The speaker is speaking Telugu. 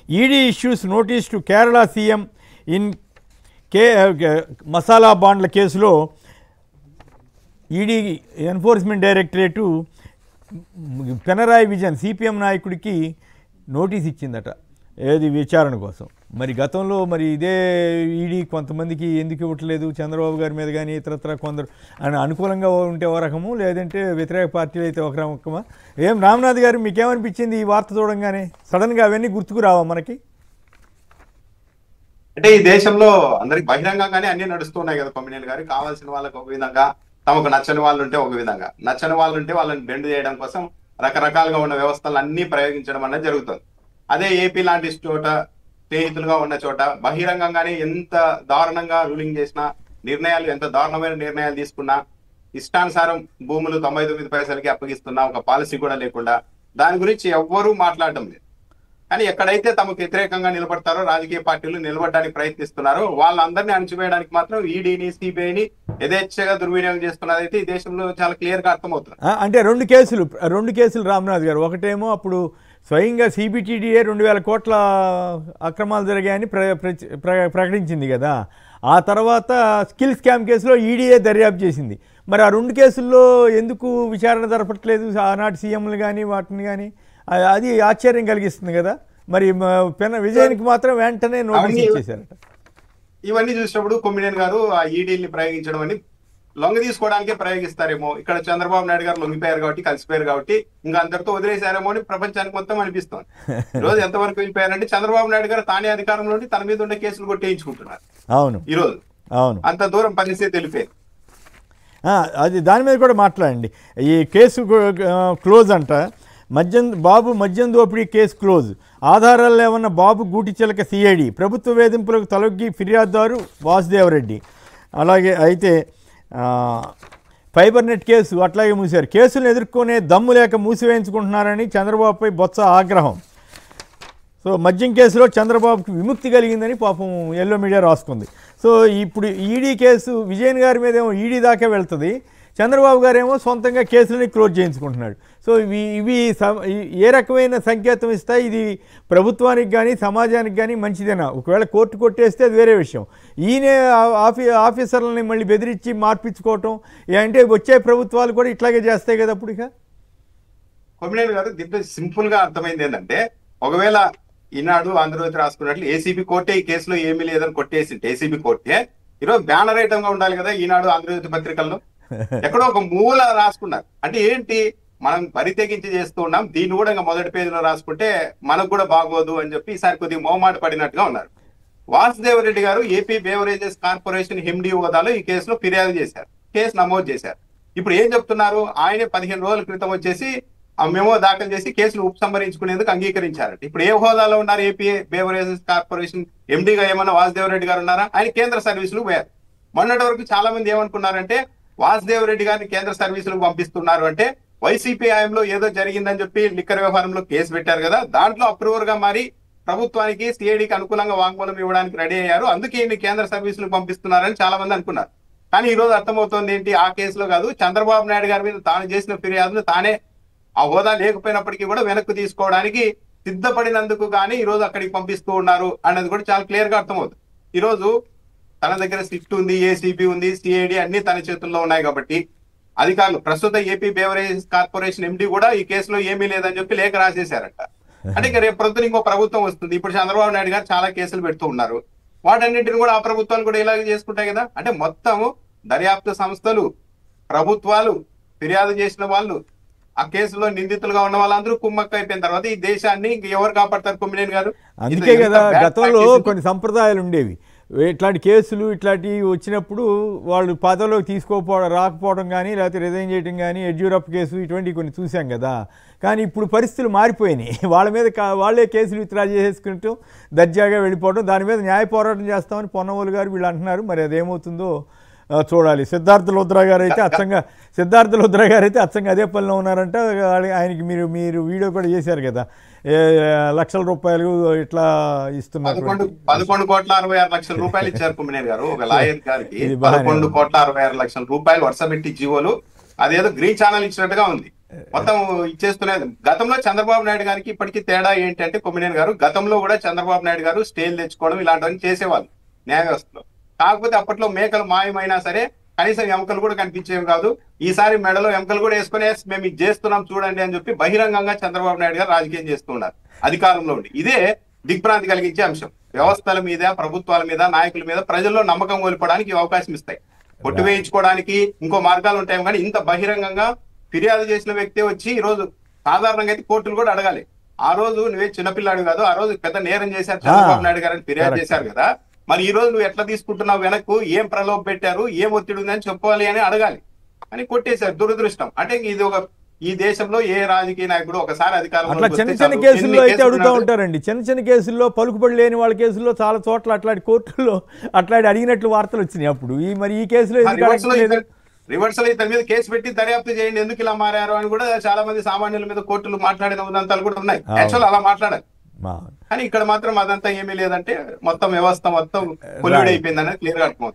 ED issues notice to Kerala CM in masala బాండ్ల కేసులో ED enforcement directorate Pinarayi Vijayan CPM నాయకుడికి నోటీస్ ఇచ్చిందట, ఏది విచారణ కోసం. మరి గతంలో మరి ఇదే ఈడీ కొంతమందికి ఎందుకు ఇవ్వట్లేదు, చంద్రబాబు గారి మీద కానీ ఇతరత్ర కొందరు అనుకూలంగా ఉంటే ఒక రకము, లేదంటే వ్యతిరేక పార్టీలు అయితే ఒక రకమా? ఏం రామ్నాథ్ గారు మీకేమనిపించింది ఈ వార్త చూడంగానే? సడన్గా అవన్నీ గుర్తుకు రావా మనకి? అంటే ఈ దేశంలో అందరికి బహిరంగంగానే అన్ని నడుస్తున్నాయి కదా కొమ్మినేని గారు. కావాల్సిన వాళ్ళకి ఒక విధంగా, తమకు నచ్చని వాళ్ళు ఉంటే ఒక విధంగా, నచ్చని వాళ్ళు ఉంటే వాళ్ళని బెండ్ చేయడం కోసం రకరకాలుగా ఉన్న వ్యవస్థలు అన్ని ప్రయోగించడం అనేది జరుగుతుంది. అదే ఏపీ లాంటి చోట, స్నేహితులుగా ఉన్న చోట బహిరంగంగానే ఎంత దారుణంగా రూలింగ్ చేసినా, నిర్ణయాలు ఎంత దారుణమైన నిర్ణయాలు తీసుకున్నా, ఇష్టానుసారం భూములు 99 పైసలకి అప్పగిస్తున్నా, ఒక పాలసీ కూడా లేకుండా దాని గురించి ఎవ్వరూ మాట్లాడడం లేదు. కానీ ఎక్కడైతే తమకు వ్యతిరేకంగా నిలబడతారో, రాజకీయ పార్టీలు నిలబడడానికి ప్రయత్నిస్తున్నారో వాళ్ళందరినీ అణచివేయడానికి మాత్రం ఈడీని, సిబిఐని యథేచ్ఛగా దుర్వినియోగం చేస్తున్నదైతే ఈ దేశంలో చాలా క్లియర్ గా అర్థమవుతుంది. అంటే రెండు కేసులు రామ్నాథ్ గారు. ఒకటేమో అప్పుడు స్వయంగా సిబిటిడిఏ 2000 కోట్ల అక్రమాలు జరిగాయని ప్రకటించింది కదా. ఆ తర్వాత స్కిల్ స్కామ్ కేసులో ఈడీఏ దర్యాప్తు చేసింది. మరి ఆ 2 కేసుల్లో ఎందుకు విచారణ జరపట్లేదు ఆనాటి సీఎంలు కానీ వాటిని కానీ? అది ఆశ్చర్యం కలిగిస్తుంది కదా. మరి విజయానికి మాత్రం వెంటనే నోటీస్ ఇచ్చేశారట. ఇవన్నీ చూసినప్పుడు కొమ్మినేని గారు ఆ ఈడీని ప్రయోగించడం అని లొంగ తీసుకోవడానికే ప్రయోగిస్తారేమో. ఇక్కడ చంద్రబాబు నాయుడు గారు లొంగిపోయారు కాబట్టి, కలిసిపోయారు కాబట్టి ఇంకా అందరితో వదిలేశారేమో అని ప్రపంచానికి మొత్తం అనిపిస్తోంది. ఈరోజు ఎంతవరకు వెళ్ళిపోయారంటే చంద్రబాబు నాయుడు గారు తానే అధికారంలో ఉండి తన మీద ఉండే కేసులు కొట్టేయించుకుంటున్నారు. అవును, ఈరోజు అవును, అంత దూరం పరిస్థితి వెళ్ళిపోయింది. అది దాని మీద కూడా మాట్లాడండి. ఈ కేసు క్లోజ్ అంట. బాబు మద్యం దోపిడీ కేసు క్లోజ్. ఆధారాలు లేవన్న బాబు గూటిచిలక సిఐడి. ప్రభుత్వ వేధింపులకు తలొగ్గి ఫిర్యాదుదారు వాసుదేవరెడ్డి. అలాగే అయితే ఫైబర్ నెట్ కేసు అట్లాగే మూసారు. కేసులను ఎదుర్కొనే దమ్ము లేక మూసివేయించుకుంటున్నారని చంద్రబాబుపై బొత్స ఆగ్రహం. సో మద్యం కేసులో చంద్రబాబుకి విముక్తి కలిగిందని పాపం ఎల్లో మీడియా రాసుకుంది. సో ఇప్పుడు ఈడీ కేసు విజయన్ గారి మీద ఏమో ఈడీ దాకా వెళ్తుంది, చంద్రబాబు గారేమో సొంతంగా కేసులని క్లోజ్ చేయించుకుంటున్నాడు. సో ఇవి ఏ రకమైన సంకేతం ఇస్తాయి? ఇది ప్రభుత్వానికి కానీ సమాజానికి కానీ మంచిదేనా? ఒకవేళ కోర్టు కొట్టేస్తే అది వేరే విషయం. ఈయనే ఆఫీసర్లని మళ్ళీ బెదిరించి మార్పించుకోవటం అంటే వచ్చే ప్రభుత్వాలు కూడా ఇట్లాగే చేస్తాయి కదా. అప్పుడు ఇక కొమ్మినేని గారు దీంట్లో సింపుల్ గా అర్థమైంది ఏంటంటే, ఒకవేళ ఈనాడు ఆంధ్రజ్యోతి రాసుకున్నట్లు ఏసీబీ కోర్టే ఈ కేసులో ఏమీ లేదని కొట్టేసింటే, ఏసీబీ కోర్టే ఈరోజు బ్యానర్ ఐటమ్ గా ఉండాలి కదా ఈనాడు ఆంధ్రజ్యోతి పత్రికల్లో. ఎక్కడో ఒక మూల రాసుకున్నారు. అంటే ఏంటి, మనం పరితెగించి చేస్తూ ఉన్నాం, దీన్ని కూడా ఇంకా మొదటి పేజీలో రాసుకుంటే మనకు కూడా బాగోదు అని చెప్పి ఈసారి కొద్దిగా మోమాట పడినట్టుగా ఉన్నారు. వాసుదేవరెడ్డి గారు ఏపీ బేవరేజెస్ కార్పొరేషన్ ఎండీ హోదాలో ఈ కేసులో ఫిర్యాదు చేశారు, కేసు నమోదు చేశారు. ఇప్పుడు ఏం చెప్తున్నారు, ఆయనే 15 రోజుల క్రితం వచ్చేసి ఆ మెమో దాఖలు చేసి కేసులు ఉపసంహరించుకునేందుకు అంగీకరించారంట. ఇప్పుడు ఏ హోదాలో ఉన్నారు ఏపీ బేవరేజెస్ కార్పొరేషన్ ఎండీగా? ఏమన్నా వాసుదేవరెడ్డి గారు ఉన్నారా? ఆయన కేంద్ర సర్వీసులు పోయారు. మొన్నటి వరకు చాలా మంది ఏమనుకున్నారంటే వాసుదేవరెడ్డి గారిని కేంద్ర సర్వీసులకు పంపిస్తున్నారు అంటే వైసీపీ హయాంలో ఏదో జరిగిందని చెప్పి లిక్కర్ వ్యవహారంలో కేసు పెట్టారు కదా, దాంట్లో అప్రూవర్ గా మారి ప్రభుత్వానికి సిఐడికి అనుకూలంగా వాంగ్మూలం ఇవ్వడానికి రెడీ అయ్యారు, అందుకే ఈయన కేంద్ర సర్వీసులకు పంపిస్తున్నారని చాలా మంది అనుకున్నారు. కానీ ఈ రోజు అర్థమవుతోంది ఏంటి, ఆ కేసులో కాదు, చంద్రబాబు నాయుడు గారి మీద తాను చేసిన ఫిర్యాదును తానే ఆ హోదా లేకపోయినప్పటికీ కూడా వెనక్కి తీసుకోవడానికి సిద్ధపడినందుకు కానీ ఈ రోజు అక్కడికి పంపిస్తూ ఉన్నారు అన్నది కూడా చాలా క్లియర్ గా అర్థమవుతుంది. ఈ రోజు తన దగ్గర సిట్ ఉంది, ఏసీబీ ఉంది, సిఐడి అన్ని తన చేతుల్లో ఉన్నాయి కాబట్టి అధికారులు ప్రస్తుత ఏపీ బేవరేజ్ కార్పొరేషన్ ఎండీ కూడా ఈ కేసులో ఏమీ లేదని చెప్పి లేఖ రాసేశారంట. అంటే ఇక రేపు ప్రొద్దున ఇంకో ప్రభుత్వం వస్తుంది. ఇప్పుడు చంద్రబాబు నాయుడు గారు చాలా కేసులు పెడుతూ ఉన్నారు, వాటన్నింటిని కూడా ఆ ప్రభుత్వాలు కూడా ఇలాగే చేసుకుంటాయి కదా. అంటే మొత్తం దర్యాప్తు సంస్థలు, ప్రభుత్వాలు, ఫిర్యాదు చేసిన వాళ్ళు, ఆ కేసులో నిందితులుగా ఉన్న వాళ్ళందరూ కుమ్మక్క అయిపోయిన తర్వాత ఈ దేశాన్ని ఎవరు కాపాడతారు కొమ్మినేని గారు? అందుకే కదా గతంలో కొన్ని సంప్రదాయాలు ఉండేవి. ఇట్లాంటి కేసులు ఇట్లాంటివి వచ్చినప్పుడు వాళ్ళు పదవిలోకి రాకపోవడం కానీ, లేకపోతే రిజైన్ చేయడం కానీ, యడ్యూరప్ప కేసు ఇటువంటివి కొన్ని చూసాం కదా. కానీ ఇప్పుడు పరిస్థితులు మారిపోయినాయి. వాళ్ళ మీద వాళ్ళే కేసులు విత్డ్రా చేసేసుకుంటూ దర్జాగా వెళ్ళిపోవడం, దాని మీద న్యాయ పోరాటం చేస్తామని పొన్నవోలు గారు వీళ్ళు అంటున్నారు. మరి అదేమవుతుందో చూడాలి. సిద్ధార్థ లుద్రా గారు అయితే అచ్చంగా అదే పనిలో ఉన్నారంట. ఆయనకి మీరు వీడియో కూడా చేశారు కదా, లక్షల రూపాయలు ఇట్లా ఇస్తున్నారు. 11,66,00,000 ఇచ్చారు కొమ్మినేని గారు ఒక లాయర్ గారికి. 11,66,00,000 రూపాయలు వరుస పెట్టి జీవోలు, అదేదో గ్రీన్ ఛానల్ ఇచ్చినట్టుగా ఉంది. మొత్తం ఇచ్చేస్తున్నది. గతంలో చంద్రబాబు నాయుడు గారికి ఇప్పటికీ తేడా ఏంటంటే కొమ్మినేని గారు గతంలో కూడా చంద్రబాబు నాయుడు గారు స్టేలు తెచ్చుకోవడం ఇలాంటివన్నీ చేసేవాళ్ళు న్యాయ వ్యవస్థలో. కాకపోతే అప్పట్లో మేకలు మాయమైనా సరే కనీసం ఎముకలు కూడా కనిపించేవి కాదు. ఈసారి మెడలో ఎముకలు కూడా వేసుకుని మేము ఇది చేస్తున్నాం చూడండి అని చెప్పి బహిరంగంగా చంద్రబాబు నాయుడు గారు రాజకీయం చేస్తున్నారు అధికారంలో ఉండి. ఇదే దిగ్భ్రాంతి కలిగించే అంశం. వ్యవస్థల మీద, ప్రభుత్వాల మీద, నాయకుల మీద ప్రజల్లో నమ్మకం కోల్పోవడానికి అవకాశం ఇస్తాయి. కొట్టివేయించుకోవడానికి ఇంకో మార్గాలు ఉంటాయి, కానీ ఇంత బహిరంగంగా ఫిర్యాదు చేసిన వ్యక్తి వచ్చి ఈ రోజు సాధారణంగా అయితే కోర్టులు కూడా అడగాలి. ఆ రోజు నువ్వే చిన్నపిల్లాడు కాదు, ఆ రోజు పెద్ద నేరం చేశారు చంద్రబాబు నాయుడు గారిని ఫిర్యాదు చేశారు కదా, మరి ఈ రోజు నువ్వు ఎట్లా తీసుకుంటున్నావు, వెనక్కు ఏం ప్రలోభ పెట్టారు, ఏం ఒత్తిడి ఉందని చెప్పాలి అని అడగాలి అని కొట్టేశారు. దురదృష్టం. అంటే ఇది ఒక ఈ దేశంలో ఏ రాజకీయ నాయకుడు ఒకసారి అధికారంలో అట్లా చిన్న చిన్న కేసుల్లో అయితే అడుగుతూ ఉంటారండి. చిన్న చిన్న కేసుల్లో పలుకుబడి లేని వాళ్ళ కేసుల్లో చాలా చోట్ల అట్లాంటి కోర్టుల్లో అట్లాంటి అడిగినట్లు వార్తలు వచ్చినాయి. అప్పుడు మరి ఈ కేసులో రివర్సల్ ఇతని మీద కేసు పెట్టి దర్యాప్తు చేయండి ఎందుకు ఇలా మారారు అని కూడా చాలా మంది సామాన్యుల మీద కోర్టులు మాట్లాడిన ఉదంతాలు కూడా ఉన్నాయి. యాక్చువల్ అలా మాట్లాడాలి, కానీ ఇక్కడ మాత్రం అదంతా ఏమీ లేదంటే మొత్తం వ్యవస్థ మొత్తం కొలివిడైపోయింది అనేది క్లియర్ గా అర్థమవుతుంది.